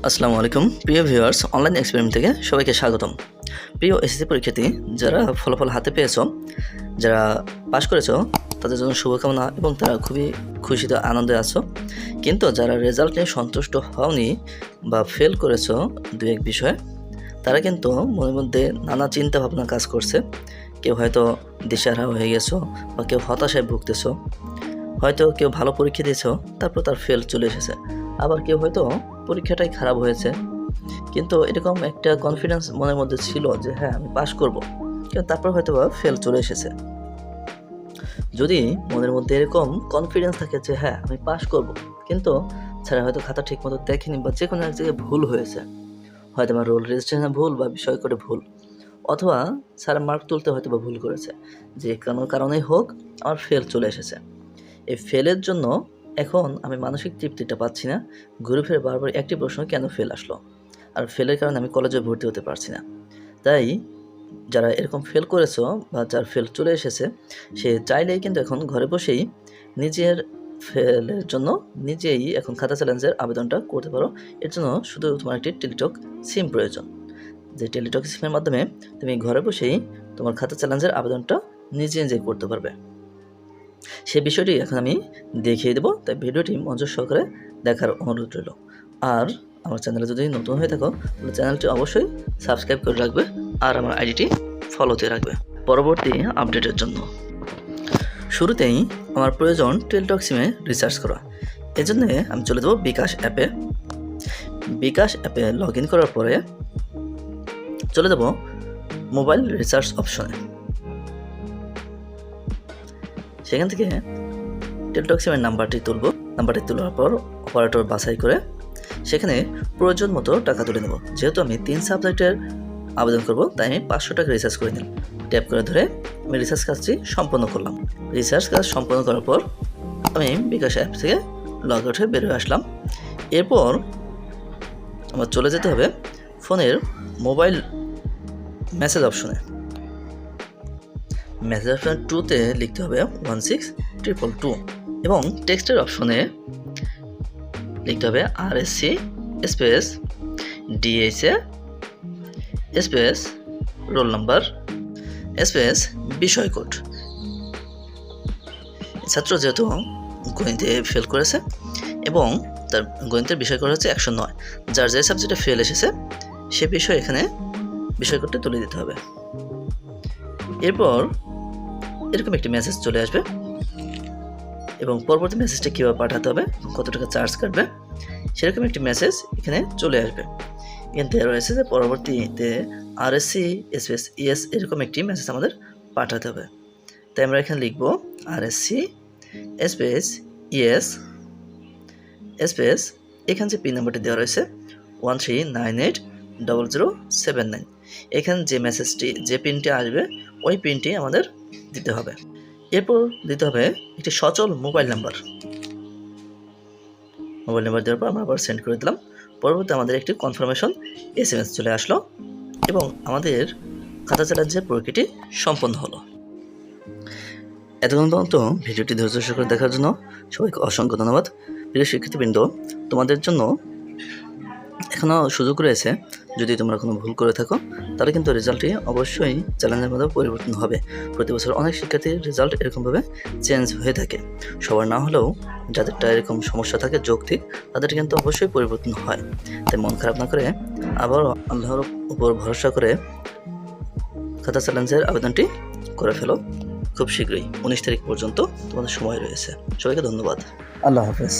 আসসালামু আলাইকুম প্রিয় ভিউয়ার্স, অনলাইন এক্সপেরিমেন্ট থেকে সবাইকে স্বাগতম। প্রিয় এসএসসি পরীক্ষার্থী, যারা ফলাফল হাতে পেয়েছো, যারা পাশ করেছো, তাদের জন্য শুভকামনা এবং তারা খুবই খুশিতে আনন্দে আছো। কিন্তু যারা রেজাল্ট নিয়ে সন্তুষ্ট হওনি বা ফেল করেছো দু এক বিষয়ে, তারা কিন্তু মনের মধ্যে নানা চিন্তা ভাবনা কাজ করছে। কেউ হয়তো দিশেহারা হয়ে গেছো বা কেউ হতাশায় ভুগতেছো, হয়তো কেউ ভালো পরীক্ষা দিয়েছো তারপর তার ফেল চলে এসেছে, আবার কেউ হয়তো পরীক্ষাটাই খারাপ হয়েছে কিন্তু এরকম একটা কনফিডেন্স মনের মধ্যে ছিল যে হ্যাঁ আমি পাস করব, কিন্তু তারপর হয়তো বা ফেল চলে এসেছে। যদি মনের মধ্যে এরকম কনফিডেন্স থাকে যে হ্যাঁ আমি পাস করব, কিন্তু স্যার হয়তো খাতা ঠিক মতো দেখেনি বা যে কোনো এক জায়গায় ভুল হয়েছে, হয়তো আমার রোল রেজিস্ট্রেশনে ভুল বা বিষয় করে ভুল, অথবা স্যার মার্ক তুলতে হয়তো বা ভুল করেছে, যে কোনো কারণেই হোক আমার ফেল চলে এসেছে। এই ফেলের জন্য এখন আমি মানসিক তৃপ্তিটা পাচ্ছি না, ঘুরে ফিরে বারবার একটি প্রশ্ন, কেন ফেল আসলো, আর ফেলের কারণে আমি কলেজে ভর্তি হতে পারছি না। তাই যারা এরকম ফেল করেছো বা যার ফেল চলে এসেছে, সে চাইলেই কিন্তু এখন ঘরে বসেই নিজের ফেলের জন্য নিজেই এখন খাতা চ্যালেঞ্জের আবেদনটা করতে পারো। এর জন্য শুধু তোমার একটি টেলিটক সিম প্রয়োজন, যে টেলিটক সিমের মাধ্যমে তুমি ঘরে বসেই তোমার খাতা চ্যালেঞ্জের আবেদনটা নিজে নিজে করতে পারবে। সে বিষয়টি এখন আমি দেখিয়ে দেবো, তাই ভিডিওটি মনোযোগ সহকারে দেখার অনুরোধ রইল। আর আমার চ্যানেলে যদি নতুন হয়ে থাকো তাহলে চ্যানেলটি অবশ্যই সাবস্ক্রাইব করে রাখবে আর আমার আইডিটি ফলোতে রাখবে পরবর্তী আপডেটের জন্য। শুরুতেই আমার প্রয়োজন টেলিটক সিমে রিচার্জ করা। এজন্য আমি চলে যাবো বিকাশ অ্যাপে। বিকাশ অ্যাপে লগ ইন করার পরে চলে যাব মোবাইল রিচার্জ অপশনে। সেখান থেকে টেলিটক সিমের নাম্বারটি তোলার পর অপারেটর বাছাই করে সেখানে প্রয়োজন মতো টাকা তুলে নেব। যেহেতু আমি 3 সাবজেক্টের আবেদন করব, তাই আমি 500 টাকা রিচার্জ করে নিলাম। ট্যাপ করে ধরে আমি রিচার্জ কাজটি সম্পন্ন করলাম। রিচার্জ কাজ সম্পন্ন করার পর আমি বিকাশ অ্যাপ থেকে লগ আউট হয়ে বের হয়ে আসলাম। এরপর আমার চলে যেতে হবে ফোনের মোবাইল মেসেজ অপশনে। মেসেজ অপশন 2তে লিখতে হবে 16222 এবং টেক্সটের অপশনে লিখতে হবে RSC space DHA space roll number space বিষয় কোড। ছাত্র যেহেতু গণিতে ফেল করেছে এবং তার গণিতের বিষয় কোড হচ্ছে 109, যার যে সাবজেক্টে ফেল এসেছে সে বিষয় এখানে বিষয় কোডটা তুলে দিতে হবে। এরপর এরকম একটি মেসেজ চলে আসবে এবং পরবর্তী মেসেজটা কীভাবে পাঠাতে হবে, কত টাকা চার্জ কাটবে, সেরকম একটি মেসেজ এখানে চলে আসবে। এখান থেকে রয়েছে যে পরবর্তীতে RSC স্পেস ইএস এরকম একটি মেসেজ আমাদের পাঠাতে হবে। তাই আমরা এখানে লিখব RSC স্পেস ইএস স্পেস এখানে যে পিন নাম্বারটি দেওয়া রয়েছে 13980079। এখানে যে মেসেজটি যে পিনটি আসবে ওই পিনটি আমাদের দিতে হবে। এরপর দিতে হবে একটি সচল মোবাইল নাম্বার দেওয়ার পর আমরা আবার সেন্ড করে দিলাম। পরবর্তী আমাদের একটি কনফার্মেশন SMS চলে আসলো এবং আমাদের খাতা চ্যালেঞ্জের প্রক্রিয়াটি সম্পন্ন হলো। এতক্ষণ পর্যন্ত ভিডিওটি ধৈর্য সহকারে দেখার জন্য সবাইকে অসংখ্য ধন্যবাদ। প্রিয় শিক্ষার্থীবৃন্দ, তোমাদের জন্য এখনও সুযোগ রয়েছে। যদি তোমরা কোনো ভুল করে থাকো তাহলে কিন্তু রেজাল্টটি অবশ্যই চ্যালেঞ্জের মধ্যে পরিবর্তন হবে। প্রতি বছর অনেক শিক্ষার্থীর রেজাল্ট এরকমভাবে চেঞ্জ হয়ে থাকে, সবার না হলেও যাদেরটা এরকম সমস্যা থাকে যৌক্তিক, তাদের কিন্তু অবশ্যই পরিবর্তন হয়। তাই মন খারাপ না করে আবার আল্লাহর উপর ভরসা করে খাতা চ্যালেঞ্জের আবেদনটি করে ফেলো। খুব শীঘ্রই 19 তারিখ পর্যন্ত তোমাদের সময় রয়েছে। সবাইকে ধন্যবাদ। আল্লাহ হাফেজ।